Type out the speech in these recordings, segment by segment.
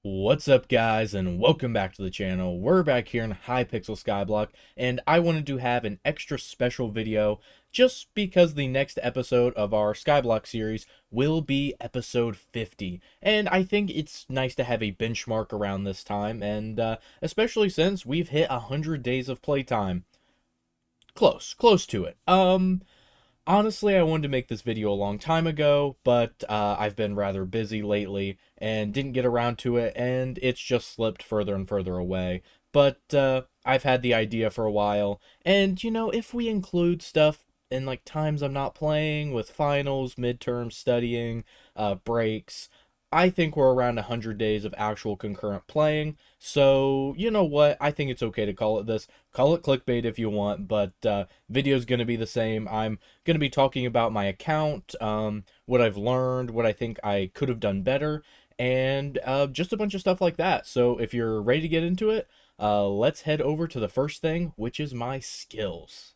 What's up, guys, and welcome back to the channel. We're back here in Hypixel Skyblock, and I wanted to have an extra special video just because the next episode of our Skyblock series will be episode 50. And I think it's nice to have a benchmark around this time, and especially since we've hit 100 days of playtime. Close to it. Honestly, I wanted to make this video a long time ago, but I've been rather busy lately and didn't get around to it, and it's just slipped further and further away. But I've had the idea for a while, and if we include stuff in like times I'm not playing with finals, midterms, studying, breaks, I think we're around 100 days of actual concurrent playing. So, you know what? I think it's okay to call it this. Call it clickbait if you want, but video's going to be the same. I'm going to be talking about my account, what I've learned, what I think I could have done better, and just a bunch of stuff like that. So if you're ready to get into it, let's head over to the first thing, which is my skills.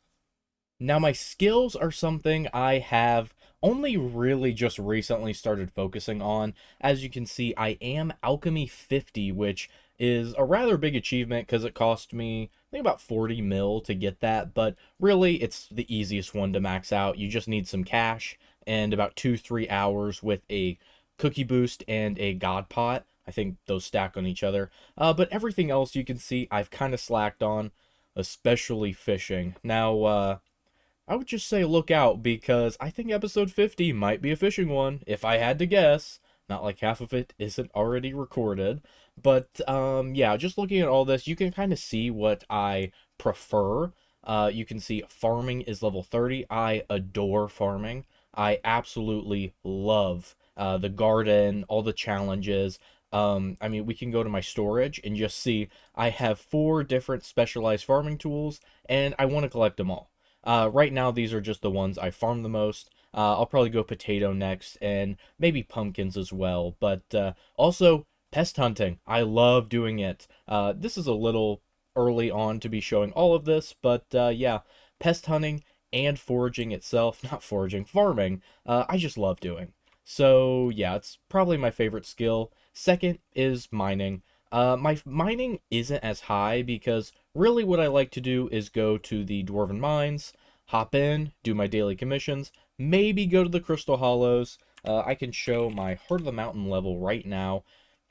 Now, my skills are something I have only really just recently started focusing on. As you can see, I am Alchemy 50, which is a rather big achievement because it cost me, I think, about 40 mil to get that, but really, it's the easiest one to max out. You just need some cash and about 2-3 hours with a cookie boost and a god pot. I think those stack on each other. But everything else you can see I've kind of slacked on, especially fishing. Now, I would just say look out because I think episode 50 might be a fishing one, if I had to guess. Not like half of it isn't already recorded. But yeah, just looking at all this, you can kind of see what I prefer. You can see farming is level 30. I adore farming. I absolutely love the garden, all the challenges. I mean, we can go to my storage and just see I have 4 different specialized farming tools, and I want to collect them all. Right now, these are just the ones I farm the most. I'll probably go potato next, and maybe pumpkins as well. But also, pest hunting. I love doing it. This is a little early on to be showing all of this, but yeah, pest hunting and foraging itself, not foraging, farming, I just love doing. So yeah, it's probably my favorite skill. Second is mining. My mining isn't as high because really what I like to do is go to the Dwarven Mines, hop in, do my daily commissions, maybe go to the Crystal Hollows. I can show my Heart of the Mountain level right now.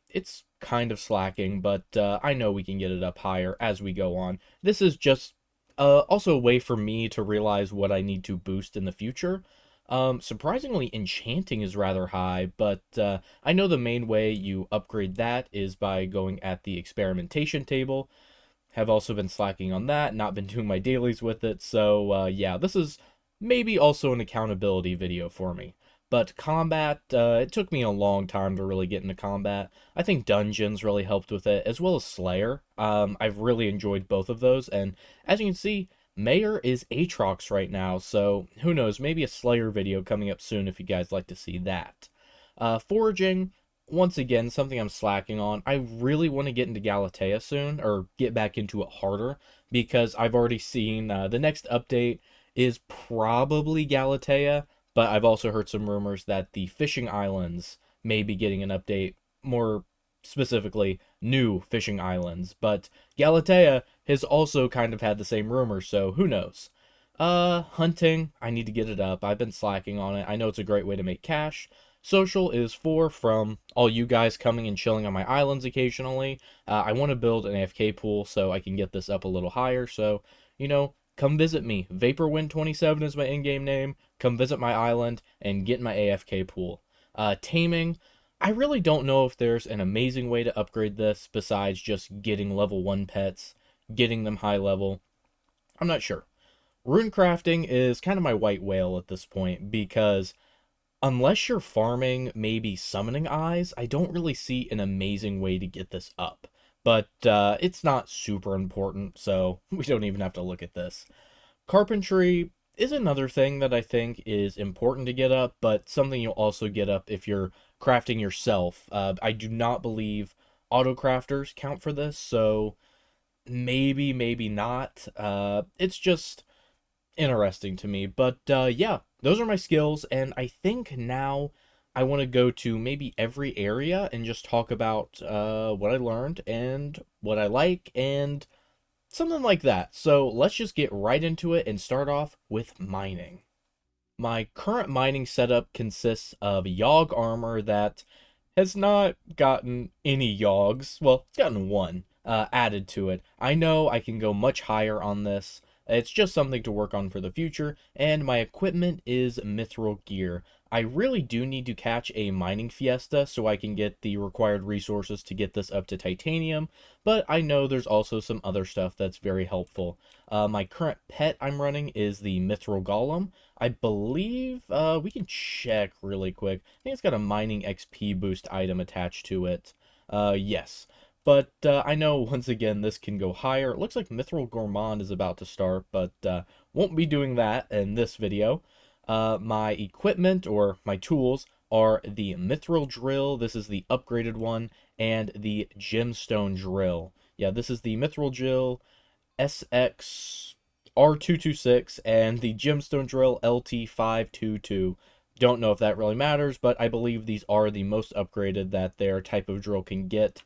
It's kind of slacking, but I know we can get it up higher as we go on. This is just also a way for me to realize what I need to boost in the future. Surprisingly, enchanting is rather high, but I know the main way you upgrade that is by going at the experimentation table. Have also been slacking on that, not been doing my dailies with it, so yeah, this is maybe also an accountability video for me. But combat, it took me a long time to really get into combat. I think dungeons really helped with it, as well as Slayer. I've really enjoyed both of those, and as you can see, Mayor is Aatrox right now, so who knows, maybe a Slayer video coming up soon if you guys like to see that. Foraging, once again, something I'm slacking on. I really want to get into Galatea soon, or get back into it harder, because I've already seen the next update is probably Galatea, but I've also heard some rumors that the fishing islands may be getting an update, more specifically, new fishing islands. But Galatea has also kind of had the same rumor, so who knows? Hunting, I need to get it up. I've been slacking on it. I know it's a great way to make cash. Social is 4 from all you guys coming and chilling on my islands occasionally. I want to build an AFK pool so I can get this up a little higher. So, come visit me. Vaporwind27 is my in-game name. Come visit my island and get my AFK pool. Taming, I really don't know if there's an amazing way to upgrade this besides just getting level 1 pets, getting them high level. I'm not sure. Rune crafting is kind of my white whale at this point because unless you're farming maybe summoning eyes, I don't really see an amazing way to get this up. But it's not super important, so we don't even have to look at this. Carpentry is another thing that I think is important to get up, but something you'll also get up if you're crafting yourself. I do not believe auto crafters count for this, so maybe not. It's just interesting to me. But yeah, those are my skills, and I think now I want to go to maybe every area and just talk about what I learned and what I like and something like that. So let's just get right into it and start off with mining. My current mining setup consists of Yogg armor that has not gotten any Yoggs. Well, it's gotten one added to it. I know I can go much higher on this. It's just something to work on for the future, and my equipment is mithril gear. I really do need to catch a mining fiesta so I can get the required resources to get this up to titanium, but I know there's also some other stuff that's very helpful. My current pet I'm running is the mithril golem. I believe we can check really quick. I think it's got a mining XP boost item attached to it. Yes. But I know, once again, this can go higher. It looks like Mithril Gourmand is about to start, but won't be doing that in this video. My equipment, or my tools, are the Mithril Drill. This is the upgraded one, and the Gemstone Drill. Yeah, this is the Mithril Drill SX R226 and the Gemstone Drill LT522. Don't know if that really matters, but I believe these are the most upgraded that their type of drill can get.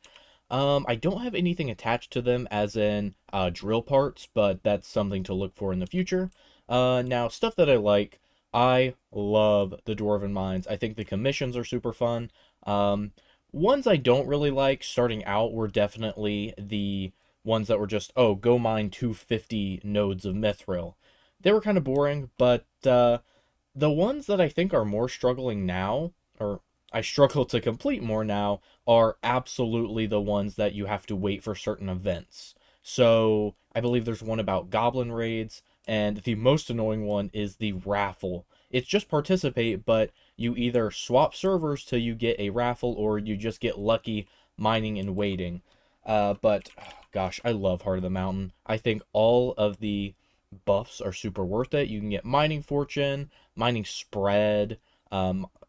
I don't have anything attached to them as in drill parts, but that's something to look for in the future. Now, stuff that I like, I love the Dwarven Mines. I think the commissions are super fun. Ones I don't really like starting out were definitely the ones that were just, oh, go mine 250 nodes of mithril. They were kind of boring, but the ones that I think are more struggling now, or I struggle to complete more now, are absolutely the ones that you have to wait for certain events. So I believe there's one about goblin raids, and the most annoying one is the raffle. It's just participate, but you either swap servers till you get a raffle, or you just get lucky mining and waiting. But oh, gosh, I love Heart of the Mountain. I think all of the buffs are super worth it. You can get mining fortune, mining spread.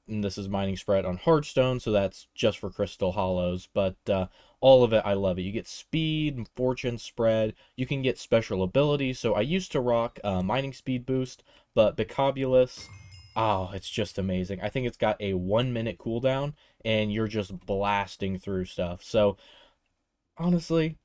And this is mining spread on Hardstone, so that's just for Crystal Hollows. But all of it, I love it. You get speed, fortune, spread. You can get special abilities. So I used to rock mining speed boost, but Bicobulus, oh, it's just amazing. I think it's got a 1 minute cooldown, and you're just blasting through stuff. So honestly,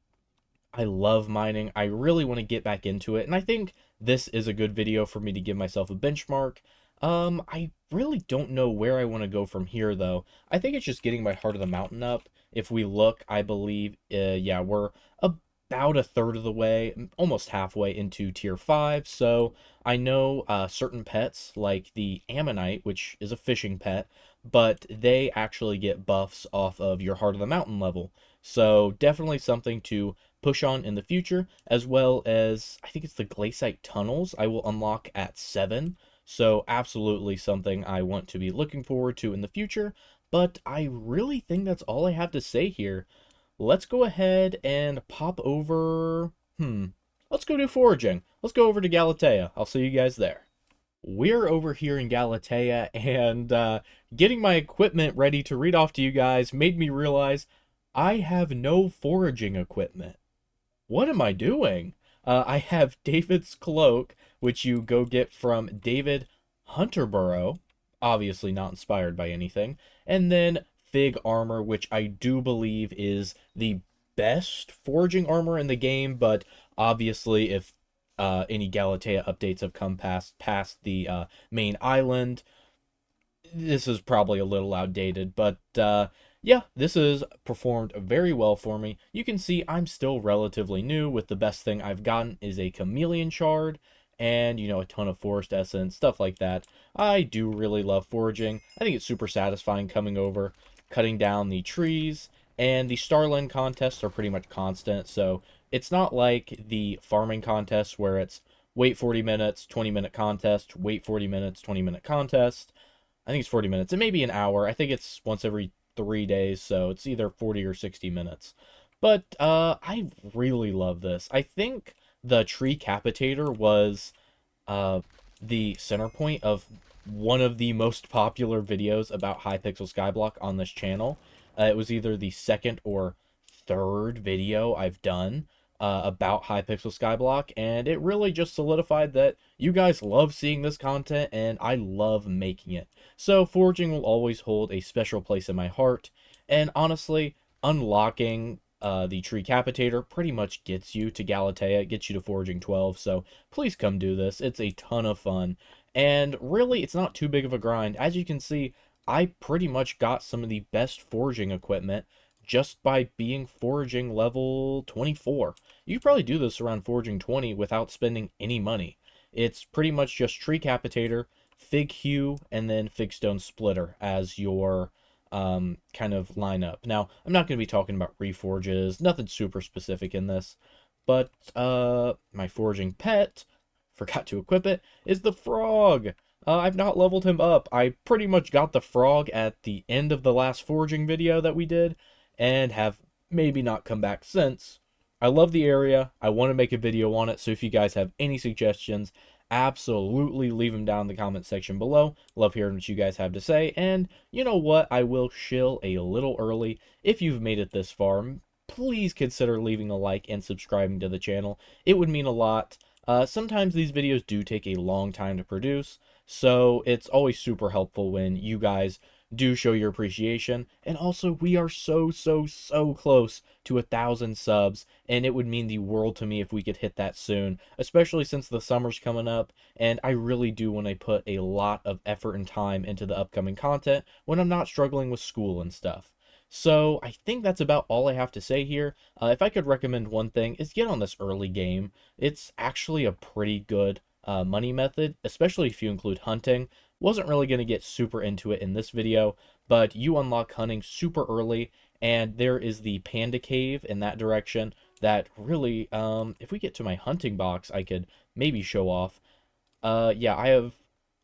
I love mining. I really want to get back into it, and I think this is a good video for me to give myself a benchmark. I really don't know where I want to go from here, though. I think it's just getting my Heart of the Mountain up. If we look, I believe, yeah, we're about a third of the way, almost halfway into Tier 5, so I know certain pets, like the Ammonite, which is a fishing pet, but they actually get buffs off of your Heart of the Mountain level. So definitely something to push on in the future, as well as I think it's the Glaciate tunnels I will unlock at 7. So absolutely something I want to be looking forward to in the future. But I really think that's all I have to say here. Let's go ahead and pop over. Let's go do foraging. Let's go over to Galatea. I'll see you guys there. We're over here in Galatea, and getting my equipment ready to read off to you guys made me realize I have no foraging equipment. What am I doing? I have David's cloak, which you go get from David Hunterborough, obviously not inspired by anything, and then Fig armor, which I do believe is the best foraging armor in the game, but obviously if any Galatea updates have come past the main island, this is probably a little outdated, but yeah, this has performed very well for me. You can see I'm still relatively new, with the best thing I've gotten is a chameleon shard and, a ton of forest essence, stuff like that. I do really love foraging. I think it's super satisfying coming over, cutting down the trees, and the Starland contests are pretty much constant, so it's not like the farming contests where it's wait 40 minutes, 20-minute contest, wait 40 minutes, 20-minute contest. I think it's 40 minutes. It may be an hour. I think it's once every 3 days, so it's either 40 or 60 minutes. But I really love this. I think the tree capitator was the center point of one of the most popular videos about Hypixel Skyblock on this channel. It was either the second or third video I've done. about Hypixel Skyblock, and it really just solidified that you guys love seeing this content, and I love making it. So Foraging will always hold a special place in my heart, and honestly, unlocking the Tree Capitator pretty much gets you to Galatea, it gets you to Foraging 12, so please come do this. It's a ton of fun, and really, it's not too big of a grind. As you can see, I pretty much got some of the best foraging equipment just by being foraging level 24. You could probably do this around foraging 20 without spending any money. It's pretty much just Tree Capitator, Fig Hue, and then Fig Stone Splitter as your kind of lineup. Now, I'm not going to be talking about reforges, nothing super specific in this, but my foraging pet, forgot to equip it, is the frog. I've not leveled him up. I pretty much got the frog at the end of the last foraging video that we did, and have maybe not come back since. I love the area. I want to make a video on it, so if you guys have any suggestions, absolutely leave them down in the comment section below. Love hearing what you guys have to say, and you know what? I will shill a little early. If you've made it this far, please consider leaving a like and subscribing to the channel. It would mean a lot. Sometimes these videos do take a long time to produce, so it's always super helpful when you guys do show your appreciation. And also, we are so close to 1,000 subs, and it would mean the world to me if we could hit that soon, especially since the summer's coming up, and I really do want to put a lot of effort and time into the upcoming content when I'm not struggling with school and stuff. So I think that's about all I have to say here. If I could recommend one thing, is get on this early game. It's actually a pretty good money method, especially if you include hunting. Wasn't really going to get super into it in this video, but you unlock hunting super early, and there is the panda cave in that direction that really, if we get to my hunting box, I could maybe show off. Yeah, I have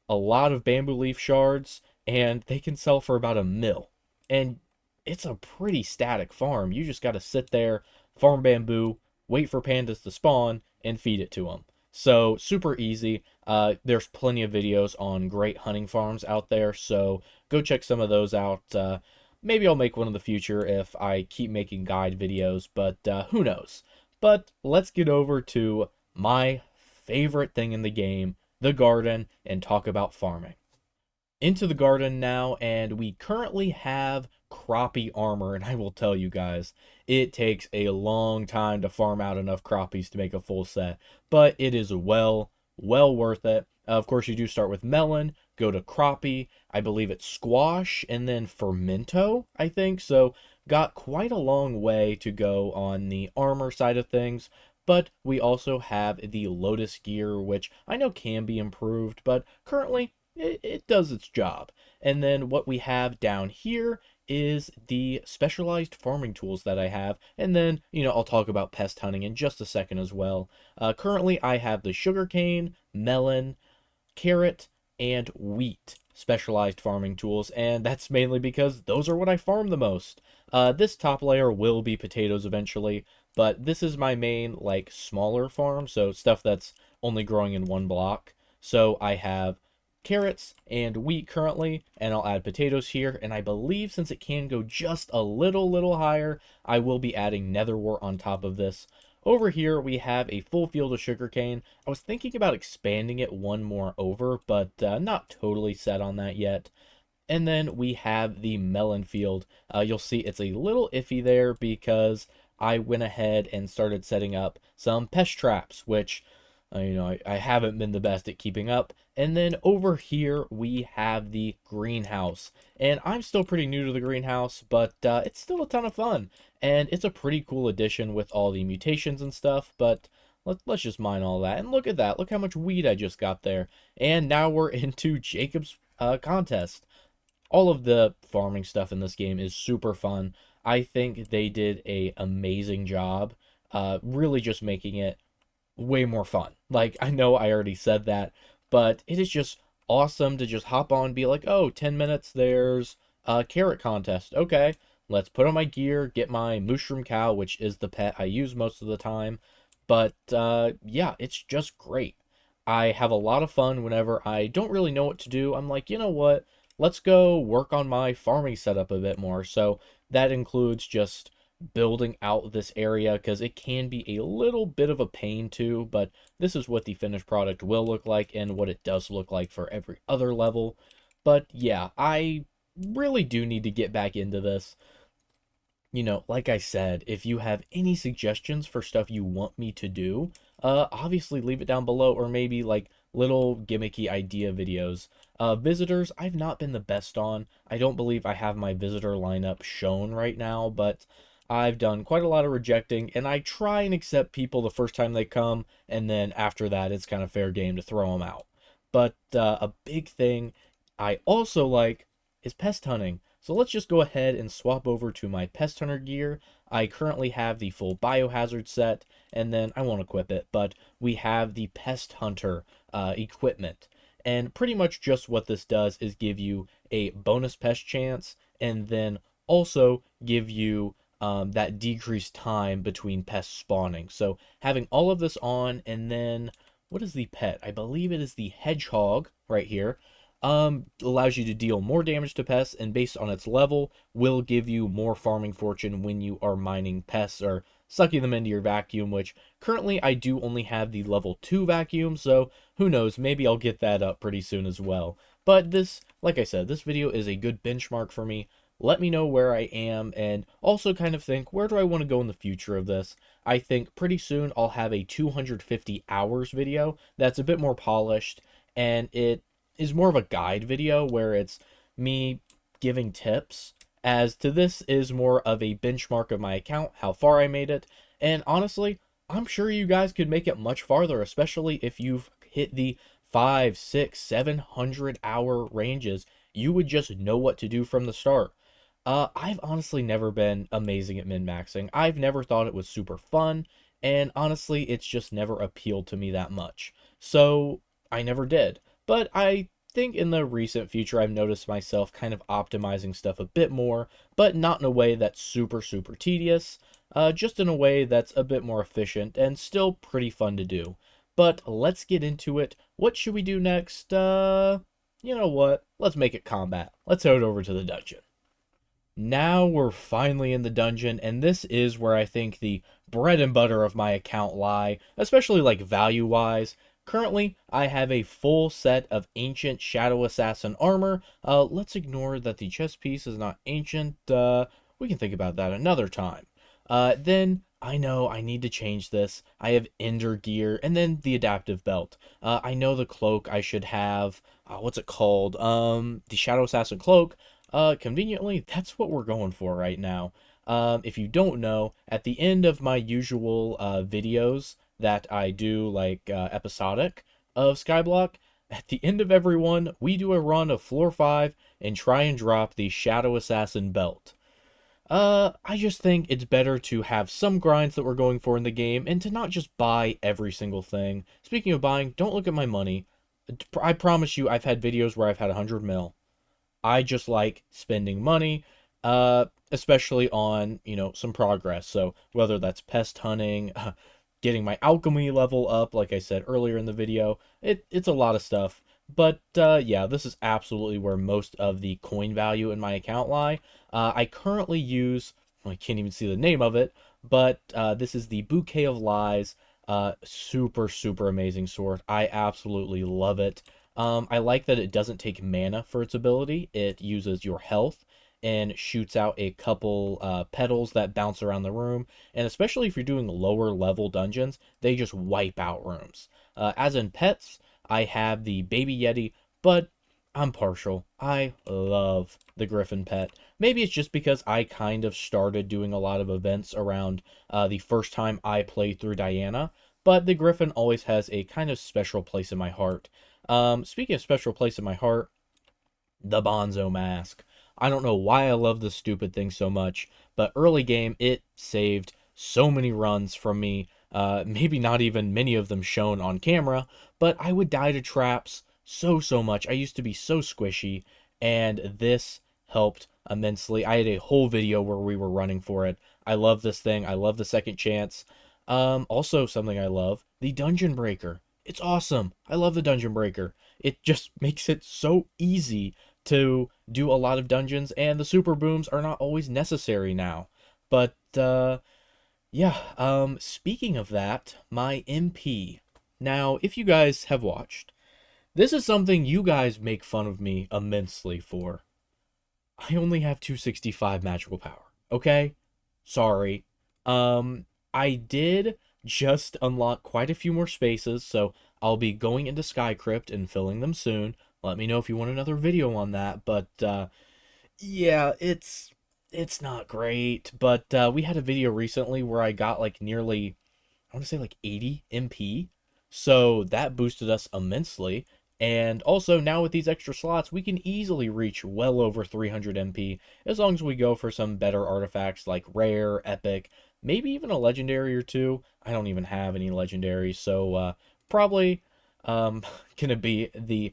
a lot of bamboo leaf shards, and they can sell for about $1 mil. And it's a pretty static farm. You just got to sit there, farm bamboo, wait for pandas to spawn, and feed it to them. So super easy. There's plenty of videos on great hunting farms out there, so go check some of those out. Maybe I'll make one in the future if I keep making guide videos, but who knows. But let's get over to my favorite thing in the game, the garden, and talk about farming. Into the garden now, and we currently have crappie armor, and I will tell you guys, it takes a long time to farm out enough crappies to make a full set, but it is well worth it. Of course, you do start with melon, go to crappie, I believe it's squash, and then fermento, I think, so got quite a long way to go on the armor side of things. But we also have the lotus gear, which I know can be improved, but currently it does its job. And then what we have down here is the specialized farming tools that I have. And then, I'll talk about pest hunting in just a second as well. Currently, I have the sugarcane, melon, carrot, and wheat specialized farming tools. And that's mainly because those are what I farm the most. This top layer will be potatoes eventually, but this is my main, smaller farm. So stuff that's only growing in one block. So I have carrots and wheat currently, and I'll add potatoes here, and I believe since it can go just a little higher, I will be adding netherwort on top of this. Over here we have a full field of sugarcane. I was thinking about expanding it one more over, but not totally set on that yet. And then we have the melon field. You'll see it's a little iffy there because I went ahead and started setting up some pest traps, which I haven't been the best at keeping up. And then over here, we have the greenhouse. And I'm still pretty new to the greenhouse, but it's still a ton of fun. And it's a pretty cool addition with all the mutations and stuff, but let's just mine all that. And look at that. Look how much weed I just got there. And now we're into Jacob's contest. All of the farming stuff in this game is super fun. I think they did an amazing job, really just making it way more fun. I know I already said that, but it is just awesome to just hop on and be like, oh, 10 minutes, there's a carrot contest. Okay, let's put on my gear, get my mushroom cow, which is the pet I use most of the time. But yeah, it's just great. I have a lot of fun whenever I don't really know what to do. I'm like, you know what? Let's go work on my farming setup a bit more. So that includes just building out this area because it can be a little bit of a pain too, but this is what the finished product will look like and what it does look like for every other level. But yeah, I really do need to get back into this. Like I said, if you have any suggestions for stuff you want me to do, obviously leave it down below, or maybe like little gimmicky idea videos. Visitors, I've not been the best on. I don't believe I have my visitor lineup shown right now, but I've done quite a lot of rejecting, and I try and accept people the first time they come, and then after that, it's kind of fair game to throw them out. But a big thing I also like is pest hunting. So let's just go ahead and swap over to my pest hunter gear. I currently have the full biohazard set, and then I won't equip it, but we have the pest hunter equipment. And pretty much just what this does is give you a bonus pest chance, and then also give you that decreased time between pests spawning. So having all of this on, and then what is the pet? I believe it is the hedgehog right here. Allows you to deal more damage to pests, and based on its level, will give you more farming fortune when you are mining pests or sucking them into your vacuum, which currently I do only have the level 2 vacuum, so who knows, maybe I'll get that up pretty soon as well. But this, like I said, this video is a good benchmark for me. Let me know where I am, and also kind of think, where do I want to go in the future of this? I think pretty soon I'll have a 250 hours video that's a bit more polished, and it is more of a guide video where it's me giving tips, as to this is more of a benchmark of my account, how far I made it. And honestly, I'm sure you guys could make it much farther, especially if you've hit the 5, 6, 700 hour ranges. You would just know what to do from the start. I've honestly never been amazing at min-maxing. I've never thought it was super fun, and honestly, it's just never appealed to me that much. So I never did. But I think in the recent future, I've noticed myself kind of optimizing stuff a bit more, but not in a way that's super, super tedious, just in a way that's a bit more efficient and still pretty fun to do. But let's get into it. What should we do next? You know what? Let's make it combat. Let's head over to the dungeon. Now we're finally in the dungeon, and this is where I think the bread and butter of my account lie, especially like value-wise. Currently, I have a full set of ancient Shadow Assassin armor. Let's ignore that the chest piece is not ancient. We can think about that another time. Then I know I need to change this. I have Ender gear, and then the adaptive belt. I know the cloak I should have. What's it called? The Shadow Assassin cloak. Conveniently, that's what we're going for right now. If you don't know, at the end of my usual videos that I do, like episodic of Skyblock, at the end of every one, we do a run of floor 5 and try and drop the Shadow Assassin belt. I just think it's better to have some grinds that we're going for in the game and to not just buy every single thing. Speaking of buying, don't look at my money. I promise you, I've had videos where I've had 100 mil. I just like spending money, especially on, some progress. So whether that's pest hunting, getting my alchemy level up, like I said earlier in the video, it's a lot of stuff. But yeah, this is absolutely where most of the coin value in my account lie. I currently use, I can't even see the name of it, but this is the Bouquet of Lies. Super, super amazing sword. I absolutely love it. I like that it doesn't take mana for its ability. It uses your health and shoots out a couple petals that bounce around the room. And especially if you're doing lower level dungeons, they just wipe out rooms. As in pets, I have the Baby Yeti, but I'm partial. I love the Griffin pet. Maybe it's just because I kind of started doing a lot of events around the first time I played through Diana, but the Griffin always has a kind of special place in my heart. Speaking of special place in my heart, the Bonzo mask. I don't know why I love this stupid thing so much, but early game, it saved so many runs from me. Maybe not even many of them shown on camera, but I would die to traps so much. I used to be so squishy, and this helped immensely. I had a whole video where we were running for it. I love this thing. I love the second chance. Also something I love, the Dungeon Breaker. It's awesome. I love the Dungeon Breaker. It just makes it so easy to do a lot of dungeons, and the super booms are not always necessary now. But yeah, speaking of that, my MP. Now, if you guys have watched, this is something you guys make fun of me immensely for. I only have 265 magical power. Okay? Sorry. I did just unlock quite a few more spaces, so I'll be going into Skycrypt and filling them soon. Let me know if you want another video on that, but yeah, it's not great, but we had a video recently where I got like nearly, I want to say like 80 MP. So that boosted us immensely. And also now with these extra slots, we can easily reach well over 300 MP as long as we go for some better artifacts like rare, epic, maybe even a legendary or two. I don't even have any legendaries, so probably gonna be the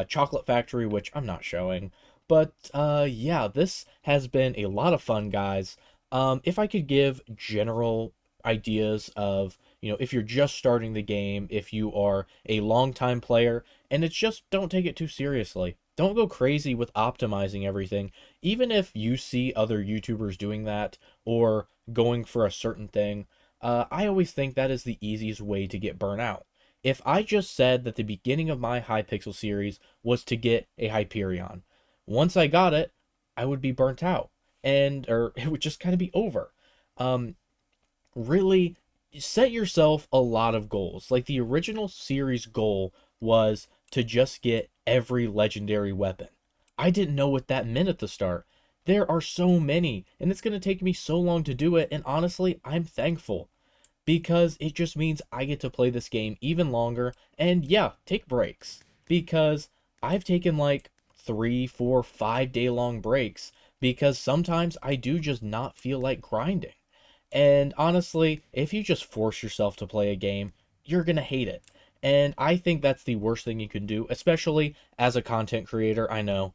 chocolate factory, which I'm not showing. But yeah, this has been a lot of fun, guys. If I could give general ideas of, if you're just starting the game, if you are a long time player, and it's just don't take it too seriously. Don't go crazy with optimizing everything. Even if you see other YouTubers doing that or going for a certain thing, I always think that is the easiest way to get burnt out. If I just said that the beginning of my Hypixel series was to get a Hyperion, once I got it, I would be burnt out, and or it would just kind of be over. Um, Really set yourself a lot of goals. Like the original series goal was to just get every legendary weapon. I didn't know what that meant at the start. There are so many, and it's going to take me so long to do it, and honestly, I'm thankful because it just means I get to play this game even longer and yeah, take breaks because I've taken like 3, 4, 5 day long breaks because sometimes I do just not feel like grinding. And honestly, if you just force yourself to play a game, you're going to hate it. And I think that's the worst thing you can do, especially as a content creator. I know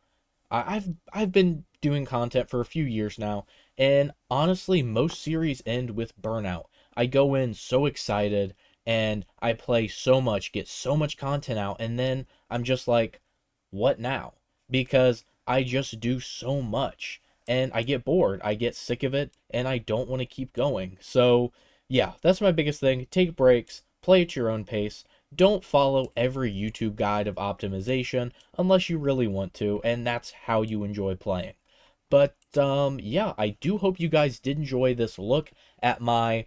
I've been doing content for a few years now, and honestly, most series end with burnout. I go in so excited and I play so much, get so much content out, and then I'm just like, what now? Because I just do so much and I get bored, I get sick of it, and I don't want to keep going. So, yeah, that's my biggest thing. Take breaks, play at your own pace. Don't follow every YouTube guide of optimization unless you really want to, and that's how you enjoy playing. But yeah, I do hope you guys did enjoy this look at my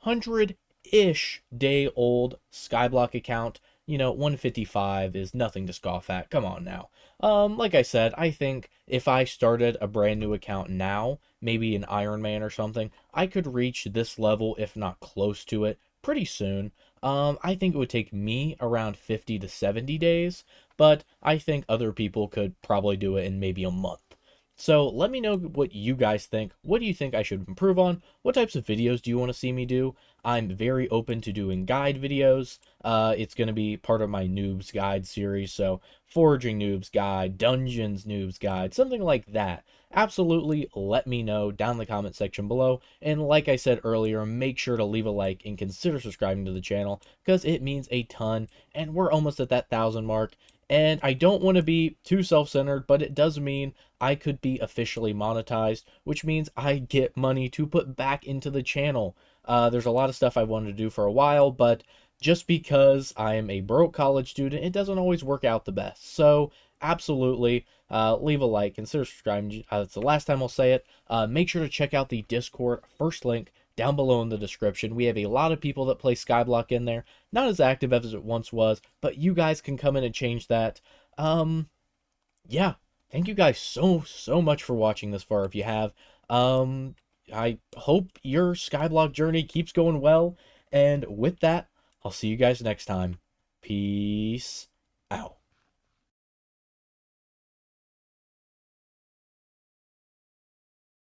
100-ish day old Skyblock account. 155 is nothing to scoff at. Come on now. Like I said, I think if I started a brand new account now, maybe an Iron Man or something, I could reach this level, if not close to it, pretty soon. I think it would take me around 50 to 70 days, but I think other people could probably do it in maybe a month. So let me know what you guys think. What do you think I should improve on? What types of videos do you want to see me do? I'm very open to doing guide videos. It's going to be part of my Noobs Guide series, so Foraging Noobs Guide, Dungeons Noobs Guide, something like that. Absolutely let me know down in the comment section below. And like I said earlier, make sure to leave a like and consider subscribing to the channel because it means a ton. And we're almost at that 1,000 mark. And I don't want to be too self-centered, but it does mean I could be officially monetized, which means I get money to put back into the channel. There's a lot of stuff I wanted to do for a while, but just because I am a broke college student, it doesn't always work out the best. So absolutely, leave a like, consider subscribing. That's the last time I'll say it. Make sure to check out the Discord, first link down below in the description. We have a lot of people that play Skyblock in there. Not as active as it once was, but you guys can come in and change that. Yeah, thank you guys so much for watching this far if you have. Um, I hope your Skyblock journey keeps going well, and with that, I'll see you guys next time. Peace.